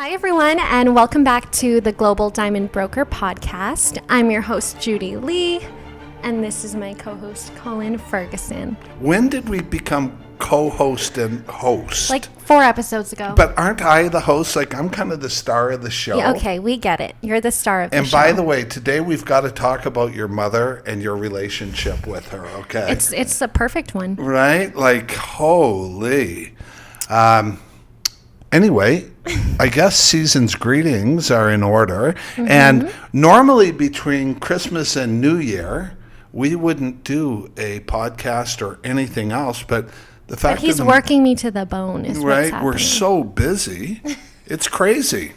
Hi, everyone, and welcome back to the Global Diamond Broker podcast. I'm your host, Judy Lee, and this is my co-host, Colin Ferguson. When did we become co-host and host? Like 4 episodes ago. But aren't I the host? Like, I'm kind of the star of the show. Yeah, okay, we get it. You're the star of the show. And by the way, today we've got to talk about your mother and your relationship with her, okay? It's a perfect one. Right? Like, holy. Anyway, I guess season's greetings are in order. Mm-hmm. And normally between Christmas and New Year, we wouldn't do a podcast or anything else. But the fact that he's working me to the bone is right, what's happening. We're so busy. It's crazy.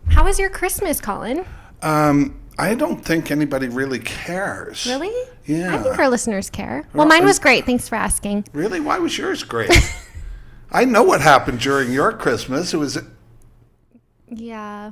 How was your Christmas, Colin? I don't think anybody really cares. Really? Yeah. I think our listeners care. Well, mine was great. Thanks for asking. Really? Why was yours great? I know what happened during your Christmas. It was... Yeah.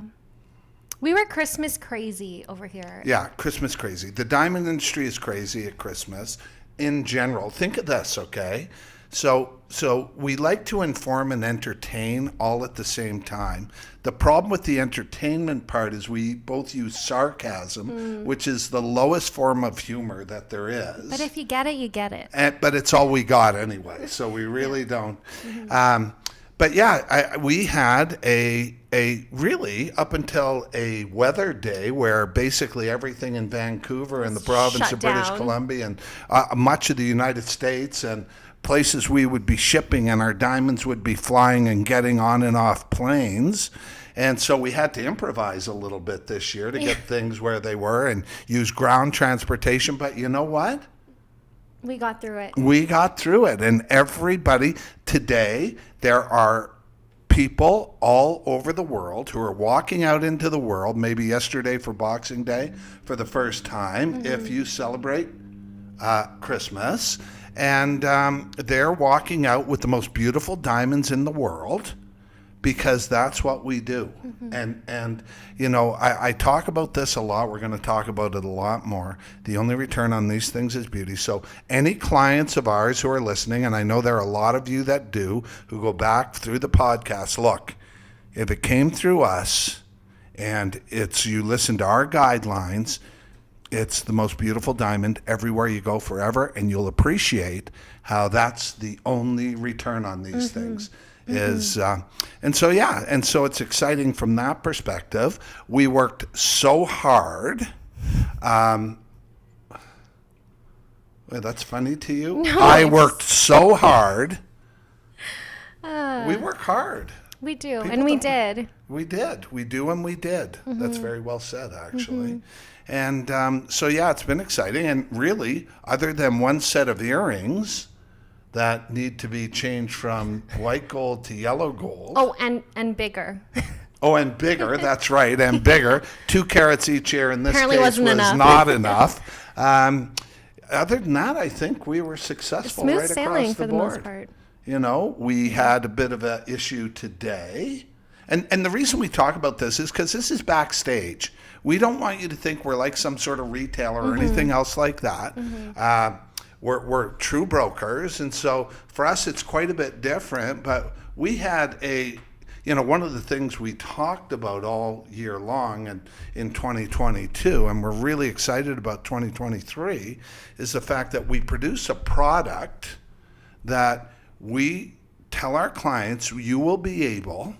We were Christmas crazy over here. Yeah, Christmas crazy. The diamond industry is crazy at Christmas in general. Think of this, okay? So we like to inform and entertain all at the same time. The problem with the entertainment part is we both use sarcasm, which is the lowest form of humor that there is. But if you get it, you get it. But it's all we got anyway, so we really don't. Mm-hmm. But yeah, we had a really up until a weather day where basically everything in Vancouver and the province of British Columbia and much of the United States and places we would be shipping and our diamonds would be flying and getting on and off planes. And so we had to improvise a little bit this year to get things where they were and use ground transportation. But you know what? We got through it. We got through it. And everybody today, there are people all over the world who are walking out into the world, maybe yesterday for Boxing Day for the first time, if you celebrate Christmas. And they're walking out with the most beautiful diamonds in the world because that's what we do. Mm-hmm. And you know, I talk about this a lot. We're going to talk about it a lot more. The only return on these things is beauty. So any clients of ours who are listening, and I know there are a lot of you that do, who go back through the podcast, look, if it came through us and it's you listen to our guidelines, it's the most beautiful diamond everywhere you go forever, and you'll appreciate how that's the only return on these things is. And so it's exciting from that perspective. We worked so hard. Wait, that's funny to you? No, I worked so hard. We work hard. We do, and we did. We did. We do, and we did. That's very well said, actually. And so, yeah, it's been exciting. And really, other than one set of earrings that need to be changed from white gold to yellow gold. Oh, and bigger. Oh, and bigger. That's right. And bigger. 2 carats each ear in this Apparently case wasn't was enough. not enough. Other than that, I think we were successful right across the board. Smooth sailing for the most part. You know, we had a bit of an issue today. And the reason we talk about this is because this is backstage. We don't want you to think we're like some sort of retailer or anything else like that. We're true brokers. And so for us, it's quite a bit different. But we had one of the things we talked about all year long and in 2022, and we're really excited about 2023, is the fact that we produce a product that we tell our clients you will be able,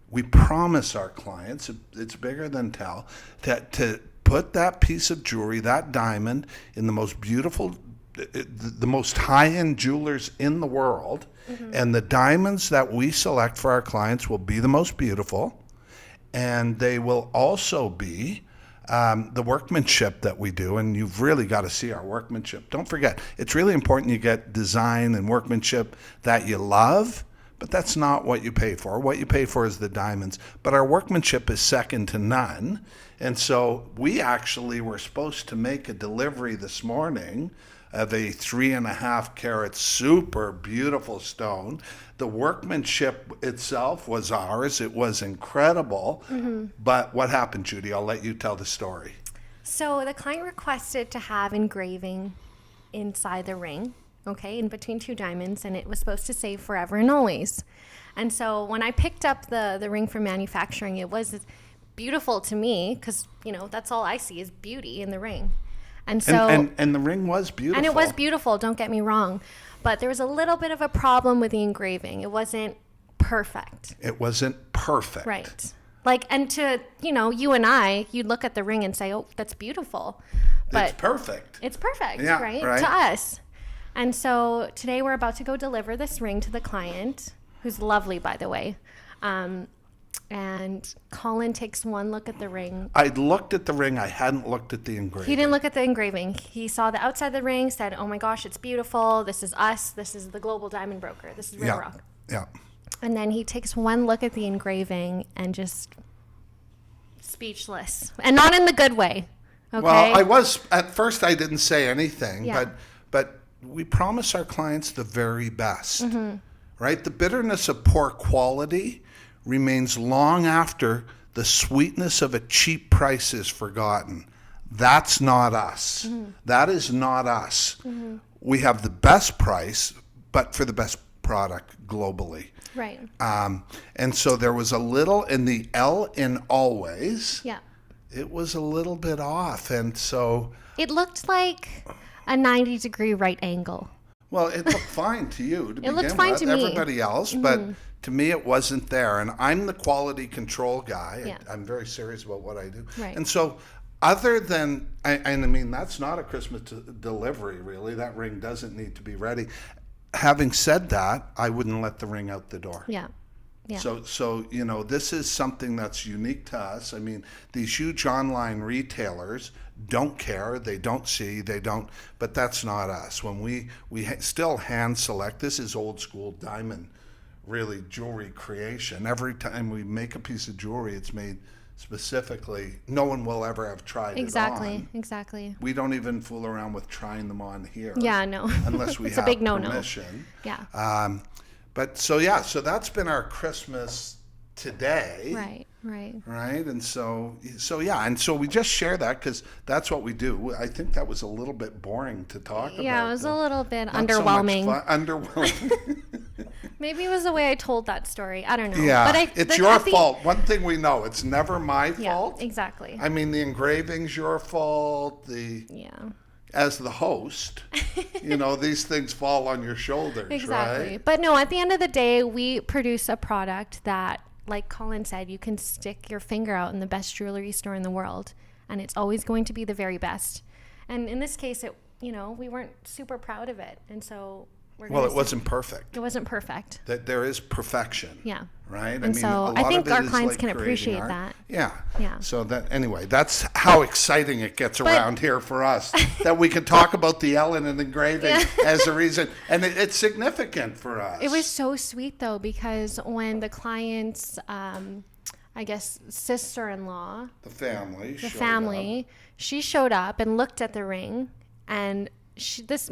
we promise our clients, it's bigger than tell, to put that piece of jewelry, that diamond, in the most beautiful, the most high-end jewelers in the world, and the diamonds that we select for our clients will be the most beautiful, and they will also be the workmanship that we do, and you've really got to see our workmanship. Don't forget, it's really important you get design and workmanship that you love, but that's not what you pay for. What you pay for is the diamonds, but our workmanship is second to none. And so we actually were supposed to make a delivery this morning of a 3.5 carat super beautiful stone. The workmanship itself was ours. It was incredible. But what happened, Judy? I'll let you tell the story. So the client requested to have engraving inside the ring, okay, in between 2 diamonds, and it was supposed to say forever and always. And so when I picked up the ring from manufacturing, it was beautiful to me because, that's all I see is beauty in the ring. And so and the ring was beautiful. And it was beautiful, don't get me wrong. But there was a little bit of a problem with the engraving. It wasn't perfect. It wasn't perfect. Right. Like, and to, you and I, you'd look at the ring and say, oh, that's beautiful. But it's perfect. It's perfect, Yeah, right? right? To us. And so today we're about to go deliver this ring to the client, who's lovely, by the way. And Colin takes one look at the ring. I looked at the ring. I hadn't looked at the engraving. He didn't look at the engraving. He saw the outside of the ring, said, oh my gosh, it's beautiful. This is us. This is the Global Diamond Broker. This is Ring Rock. Yeah. And then he takes one look at the engraving and just speechless. And not in the good way. Okay? Well, I was, at first I didn't say anything, Yeah. but we promise our clients the very best, Mm-hmm. right? The bitterness of poor quality remains long after the sweetness of a cheap price is forgotten. That's not us. Mm-hmm. That is not us. Mm-hmm. We have the best price, but for the best product globally. Right. And so there was a little in the L in always. Yeah. It was a little bit off. And so, It looked like a 90-degree right angle. well, it looked fine to you to begin looked fine with. to me. Everybody else, but to me it wasn't there. And I'm the quality control guy. Yeah. I'm very serious about what I do. Right. And so other than, I mean, that's not a Christmas delivery, really. That ring doesn't need to be ready. Having said that, I wouldn't let the ring out the door. Yeah. Yeah. So this is something that's unique to us. I mean, these huge online retailers don't care, they don't see, but that's not us. When we still hand select, this is old school diamond, really jewelry creation. Every time we make a piece of jewelry, it's made specifically. No one will ever have tried it on. Exactly. We don't even fool around with trying them on here. Yeah, no. Unless we It's have a big no-no. permission. Yeah. But so that's been our Christmas today. Right. And so we just share that because that's what we do. I think that was a little bit boring to talk about. Yeah, it was a little bit Not so much underwhelming. Underwhelming. Maybe it was the way I told that story. I don't know. Yeah, But it's your fault. One thing we know, it's never my fault. Yeah, exactly. I mean, the engraving's your fault. Yeah. As the host, these things fall on your shoulders, Exactly. right? But no, at the end of the day, we produce a product that, like Colin said, you can stick your finger out in the best jewelry store in the world, and it's always going to be the very best. And in this case, we weren't super proud of it, and so it wasn't perfect. It wasn't perfect. That there is perfection. Yeah. Right? And so I think our clients can creating appreciate art. that. Yeah. Yeah. So that's how exciting it gets around here for us, that we can talk about the Ellen and engraving as a reason. And it's significant for us. It was so sweet, though, because when the client's, sister-in-law, the family, she showed up and looked at the ring, and this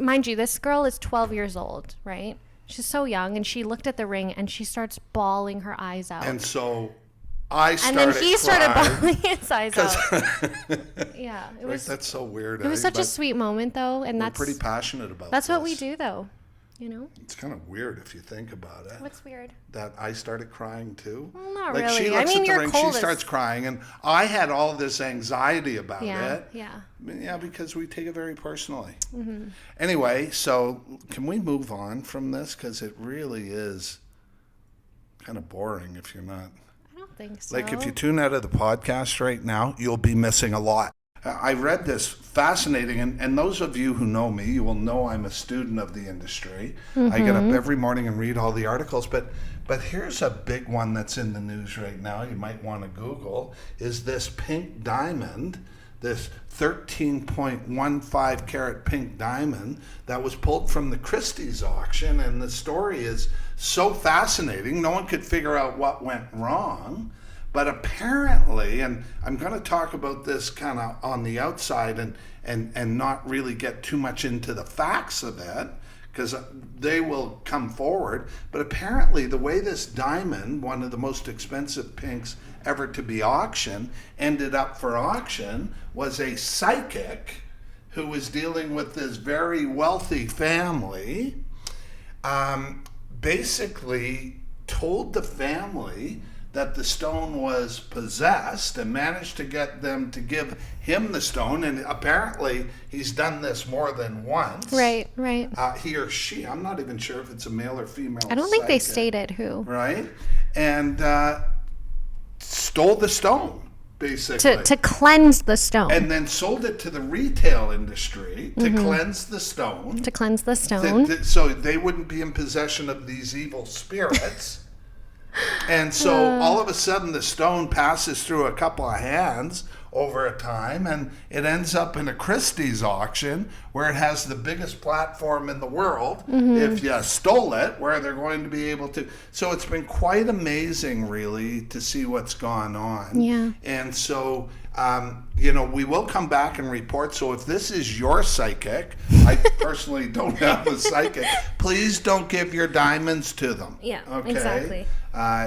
girl is 12 years old, right? She's so young, and she looked at the ring and she starts bawling her eyes out. And so I started And then he started crying. bawling his eyes out. Yeah, it was. That's so weird. It was such a sweet moment, though, and we're that's pretty passionate about. That's this. what we do, though. It's kind of weird if you think about it. What's weird? That I started crying too. Well, not like really. She looks I mean, at the you're ring, cold she starts crying, and I had all this anxiety about it. Yeah. Because we take it very personally. Mm-hmm. Anyway, so can we move on from this? Because it really is kind of boring if you're not. I don't think so. Like if you tune out of the podcast right now, you'll be missing a lot. I read this fascinating, and those of you who know me, you will know I'm a student of the industry. I get up every morning and read all the articles, but here's a big one that's in the news right now. You might want to Google, is this pink diamond, this 13.15 carat pink diamond that was pulled from the Christie's auction, and the story is so fascinating. No one could figure out what went wrong. But apparently, and I'm going to talk about this kind of on the outside and not really get too much into the facts of it, because they will come forward. But apparently, the way this diamond, one of the most expensive pinks ever to be auctioned, ended up for auction was a psychic who was dealing with this very wealthy family, basically told the family that the stone was possessed and managed to get them to give him the stone. And apparently he's done this more than once. Right. He or she, I'm not even sure if it's a male or female. I don't think they psychic, stated who. right? And stole the stone, basically. To cleanse the stone. And then sold it to the retail industry to cleanse the stone. To cleanse the stone. So they wouldn't be in possession of these evil spirits. And so all of a sudden the stone passes through a couple of hands over a time, and it ends up in a Christie's auction where it has the biggest platform in the world if you stole it, where they're going to be able to. So it's been quite amazing, really, to see what's gone on. Yeah. And so, we will come back and report. So if this is your psychic, I personally don't have a psychic, please don't give your diamonds to them. Yeah, okay? exactly.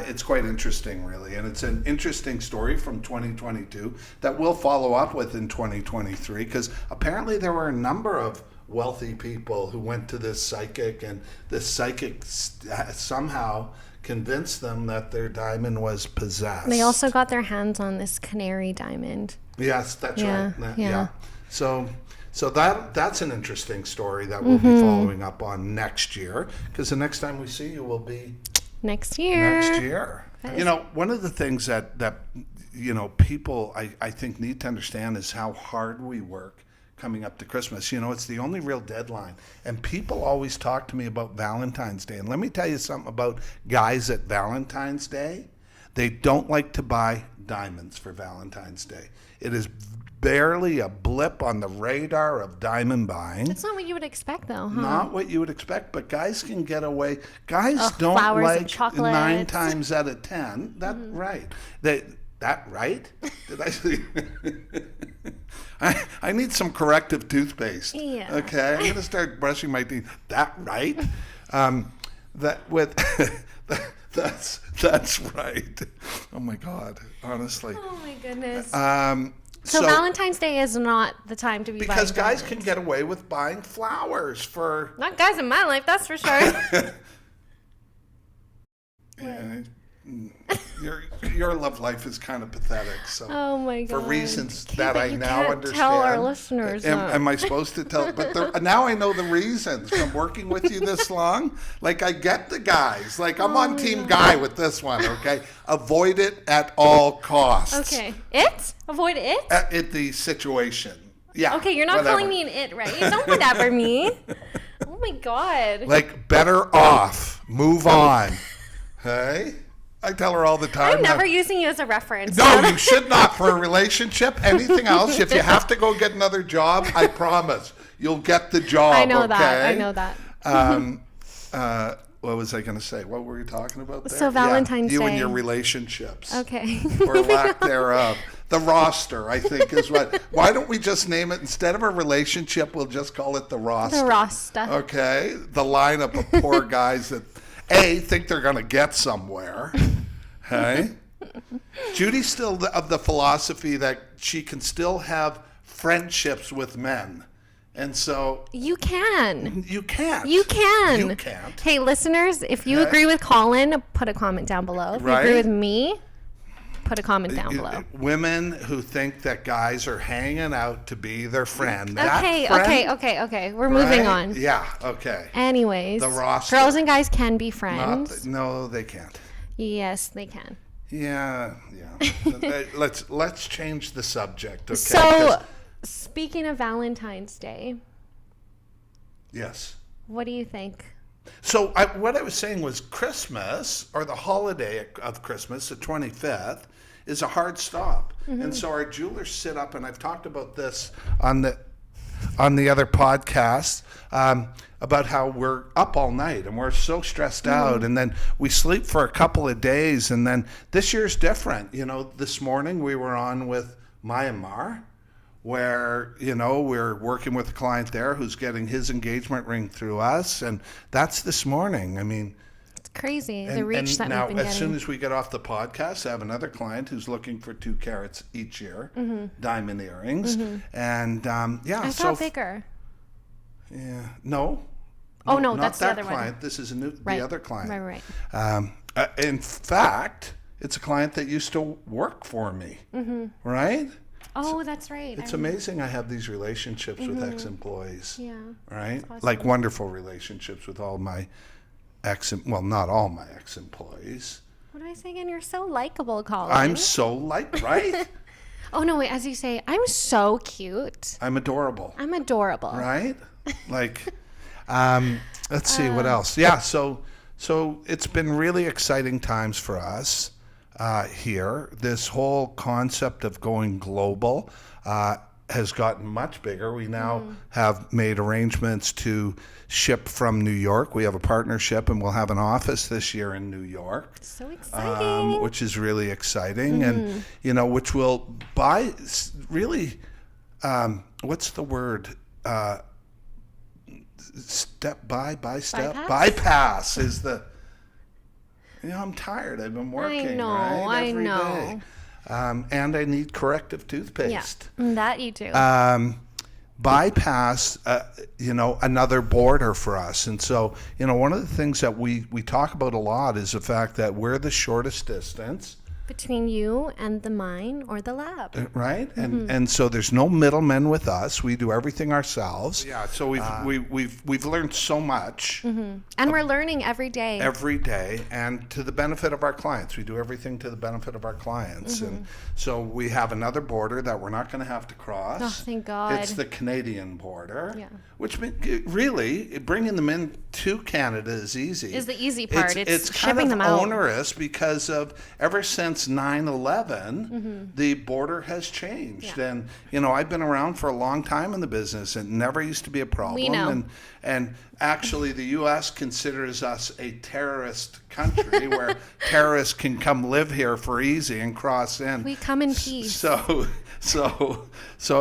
It's quite interesting, really. And it's an interesting story from 2022 that we'll follow up with in 2023, because apparently there were a number of wealthy people who went to this psychic, and this psychic somehow convinced them that their diamond was possessed. They also got their hands on this canary diamond. Yes, that's Yeah, right. yeah. So that's an interesting story that we'll be following up on next year, because the next time we see you will be Next year. next year. One of the things that people I think need to understand is how hard we work coming up to Christmas. It's the only real deadline. And people always talk to me about Valentine's Day. And let me tell you something about guys at Valentine's Day. They don't like to buy diamonds for Valentine's Day. It is barely a blip on the radar of diamond buying. That's not what you would expect, though, huh? Not what you would expect, but guys can get away. Guys don't flowers and like chocolates. 9 times out of 10. Right. That right? Did I say? I need some corrective toothpaste. Yeah. Okay, I'm going to start brushing my teeth. That right? That's right. Oh my God, honestly. Oh my goodness. So Valentine's Day is not the time to be buying because guys diamonds. can get away with buying flowers for. Not guys in my life, that's for sure. Yeah, your love life is kind of pathetic. So Oh my God. for reasons Okay, that but I you now can't understand. tell our listeners Am I supposed to tell? But now I know the reasons from working with you this long. Like, I get the guys. Like, I'm on Team Guy with this one. Okay, avoid it at all costs. Okay. Avoid it? The situation. Yeah. Okay, you're not whatever. calling me an it, right? Don't whatever me. Oh my God. Like, better off. Move on. Hey. I tell her all the time. I'm never using you as a reference. No, you should not for a relationship. Anything else, if you have to go get another job, I promise you'll get the job. I know okay? that. I know that. What was I going to say? What were you talking about there? So Valentine's you Day. and your relationships. Okay. Or lack thereof. The roster, I think, is what. Why don't we just name it, instead of a relationship, we'll just call it the roster. The Rasta. Okay? The lineup of poor guys that, A, think they're going to get somewhere. Hey? Judy's still of the philosophy that she can still have friendships with men. And so You can. you can't. You can. You can't. Hey, listeners, if you Okay. agree with Colin, put a comment down below. If you Right. agree with me, put a comment down below. Women who think that guys are hanging out to be their friend. That Okay, friend, okay. We're moving right? on. Yeah, okay. Anyways, The roster. girls and guys can be Not friends. no, they can't. Yes, they can. Yeah. Let's change the subject, okay? So, 'Cause- speaking of Valentine's Day, yes. what do you think? So what I was saying was Christmas, or the holiday of Christmas, the 25th, is a hard stop. And so our jewelers sit up, and I've talked about this on the other podcast, about how we're up all night and we're so stressed out, and then we sleep for a couple of days, and then this year's different. This morning we were on with Myanmar, where, we're working with a client there who's getting his engagement ring through us, and that's this morning. I mean, It's crazy, the and reach that now we've been as getting. soon as we get off the podcast, I have another client who's looking for 2 carats each year, diamond earrings, and I thought bigger. Yeah, no. Oh, no, not that's the that other one. client. This is Right. the other client. Right. In fact, it's a client that used to work for me, right? Oh, that's right. It's amazing I have these relationships with ex-employees, Yeah. right? Awesome. Like wonderful relationships with all my not all my ex-employees. What did I say again? You're so likable, Colin. I'm so right? Oh, no, wait. As you say, I'm so cute. I'm adorable, I'm adorable. right? Like, let's see what else. Yeah, so it's been really exciting times for us here. This whole concept of going global has gotten much bigger. We now have made arrangements to ship from New York. We have a partnership, and we'll have an office this year in New York. So exciting. Which is really exciting, and which will really, what's the word? Step by step bypass is the. I'm tired. I've been working. Every day. And I need corrective toothpaste. Yeah, that you do. Bypass, another border for us. And so, one of the things that we talk about a lot is the fact that we're the shortest distance. Between you and the mine or the lab. Right? And so there's no middlemen with us. We do everything ourselves. Yeah, so we've learned so much. And we're learning every day. Every day, and to the benefit of our clients. We do everything to the benefit of our clients. And so we have another border that we're not going to have to cross. Oh, thank God. It's the Canadian border. Yeah. Which really, bringing them into Canada is easy. Is the easy part. It's kind shipping of them out. onerous because of ever since 9/11, the border has changed. Yeah. And, I've been around for a long time in the business. It never used to be a problem. We know. And actually, the U.S. considers us a terrorist country where terrorists can come live here for easy and cross in. We come in peace. So,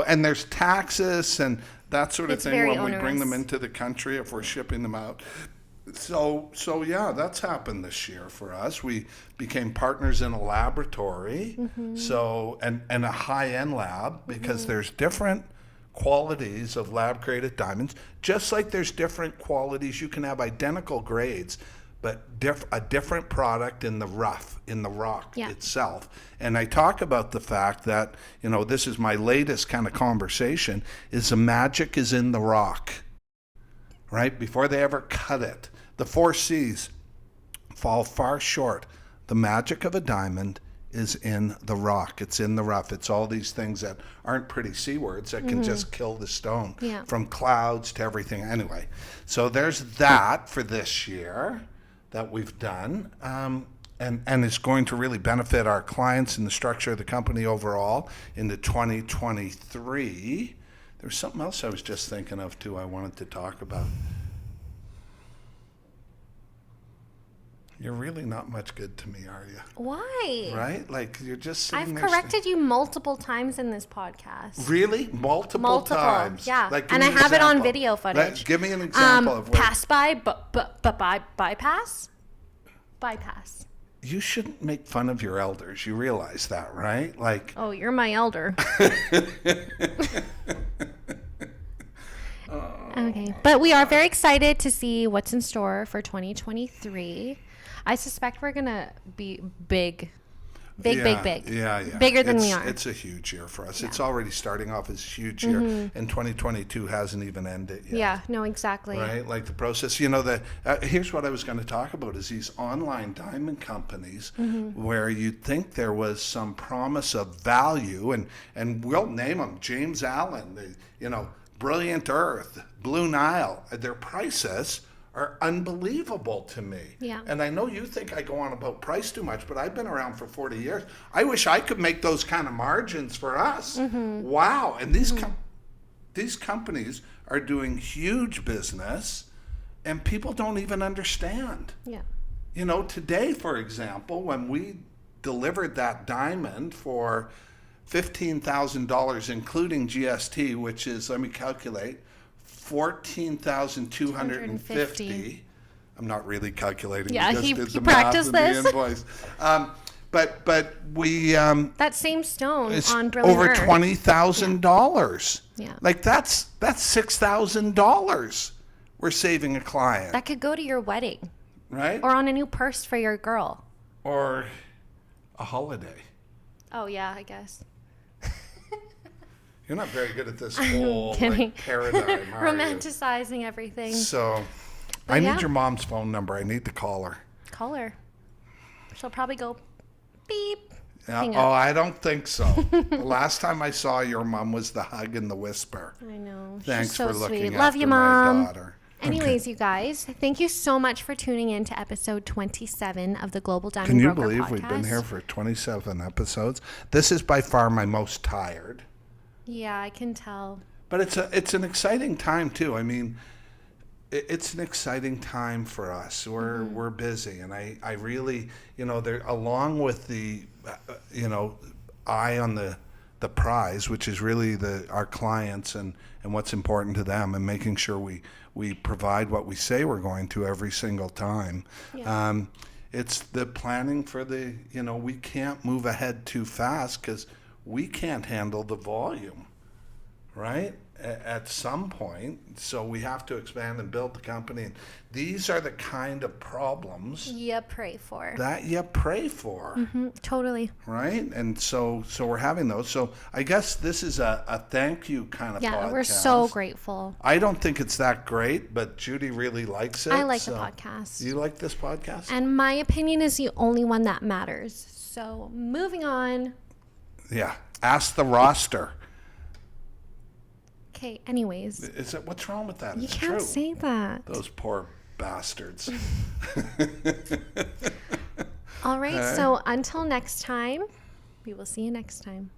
and there's taxes and that sort of It's thing very when we bring onerous. them into the country if we're shipping them out. So yeah, that's happened this year for us. We became partners in a laboratory, so and a high-end lab because there's different qualities of lab-created diamonds, just like there's different qualities. You can have identical grades, but a different product in the rough, in the rock itself. And I talk about the fact that, this is my latest kind of conversation, is the magic is in the rock, right? Before they ever cut it. The 4 C's fall far short. The magic of a diamond is in the rock. It's in the rough. It's all these things that aren't pretty C words that can just kill the stone. Yeah. From clouds to everything. Anyway, so there's that for this year that we've done. And it's going to really benefit our clients and the structure of the company overall into 2023. There's something else I was just thinking of, too, I wanted to talk about. You're really not much good to me, are you? Why? Right? Like, you're just sitting I've there corrected you multiple times in this podcast. Really? Multiple times? Yeah. Like, give and me I an have it on example. video footage. Give me an example of where... Pass by, bypass? Bypass. You shouldn't make fun of your elders. You realize that, right? Like... Oh, you're my elder. Okay. But we are very excited to see what's in store for 2023. I suspect we're going to be big. Big. Yeah. Bigger than we are. It's a huge year for us. Yeah. It's already starting off as a huge year, and 2022 hasn't even ended yet. Yeah, no, exactly. Right? Like the process, here's what I was going to talk about is these online diamond companies where you'd think there was some promise of value, and we'll name them, James Allen, Brilliant Earth, Blue Nile, their prices are unbelievable to me. Yeah. And I know you think I go on about price too much, but I've been around for 40 years. I wish I could make those kind of margins for us. Wow. And these companies are doing huge business, and people don't even understand. Yeah. Today, for example, when we delivered that diamond for $15,000, including GST, which is, let me calculate, $14,250. I'm not really calculating. Yeah, because he the practiced math and this. The invoice. But we that same stone on Brilliant over Earth. $20,000. Yeah. Like that's $6,000 we're saving a client. That could go to your wedding. Right? Or on a new purse for your girl. or a holiday. Oh, yeah, I guess. You're not very good at this whole kidding. like, paradigm, are you? Romanticizing everything. So, But I yeah. need your mom's phone number. I need to call her. Call her. She'll probably go beep. Yeah. Hang Oh, up. I don't think so. The last time I saw your mom was the hug and the whisper. I know. Thanks She's so for looking sweet. after Love you, my Mom. daughter. Anyways, you guys, thank you so much for tuning in to episode 27 of the Global Diamond Can you Broker believe podcast. we've been here for 27 episodes? This is by far my most tired. Yeah, I can tell. But it's an exciting time too. I mean, it's an exciting time for us. We're busy, and I really, there along with the eye on the prize, which is really our clients and what's important to them, and making sure we provide what we say we're going to every single time. Yeah. It's the planning for we can't move ahead too fast because we can't handle the volume, right? At some point. So we have to expand and build the company. And these are the kind of problems You pray for. that you pray for, Totally. right? And so we're having those. So I guess this is a thank you kind of Yeah, podcast. we're so grateful. I don't think it's that great, but Judy really likes it. I like the so- podcast. You like this podcast? And my opinion is the only one that matters. So moving on. Yeah. Ask the roster. Okay, anyways. Is it what's wrong with that? You It's can't true. say that. Those poor bastards. All right, so until next time, we will see you next time.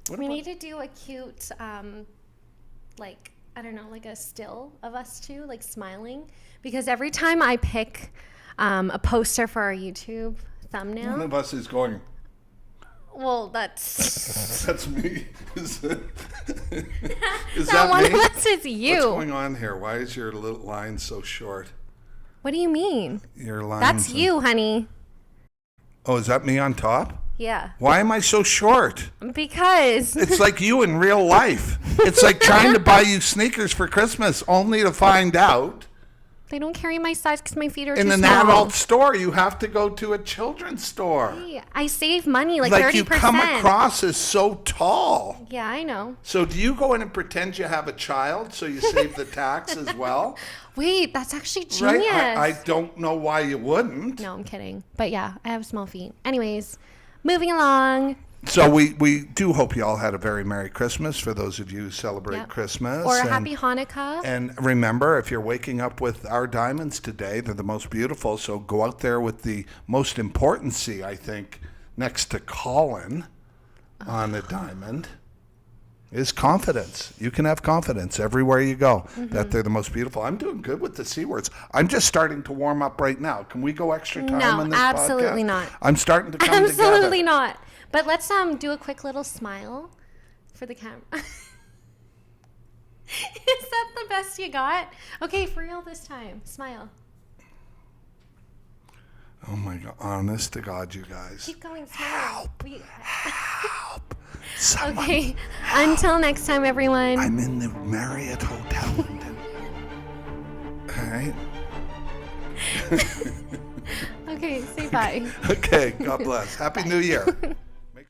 What We about- need to do a cute, I don't know, like a still of us two, like smiling. Because every time I pick a poster for our YouTube thumbnail, One of us is going, well, that's that's me. Is that one me? of us is you. What's going on here? Why is your little line so short? What do you mean? Your line. That's you, honey. Oh, is that me on top? Yeah. Why am I so short? Because It's like you in real life. It's like trying to buy you sneakers for Christmas only to find out they don't carry my size because my feet are in too an small. adult store you have to go to a children's store. Hey, I save money, like 30%. You come across as so tall. Yeah, I know. So do you go in and pretend you have a child so you save the tax as well? Wait, that's actually genius. Right? I don't know why you wouldn't. No, I'm kidding. But yeah, I have small feet. Anyways, moving along. So we do hope you all had a very Merry Christmas for those of you who celebrate Yep. Christmas. Or a and, happy Hanukkah. And remember, if you're waking up with our diamonds today, they're the most beautiful. So go out there with the most important C, I think, next to Colin on a diamond, is confidence. You can have confidence everywhere you go that they're the most beautiful. I'm doing good with the C words. I'm just starting to warm up right now. Can we go extra time No, on this absolutely podcast? not. I'm starting to come Absolutely together. not. But let's do a quick little smile for the camera. Is that the best you got? Okay, for real this time. Smile. Oh my God. Honest to God, you guys. Keep going. Smile. Help. Help. Someone. Okay. Until next time, everyone. I'm in the Marriott Hotel London. All right. Okay, say bye. Okay. God bless. Happy New Year.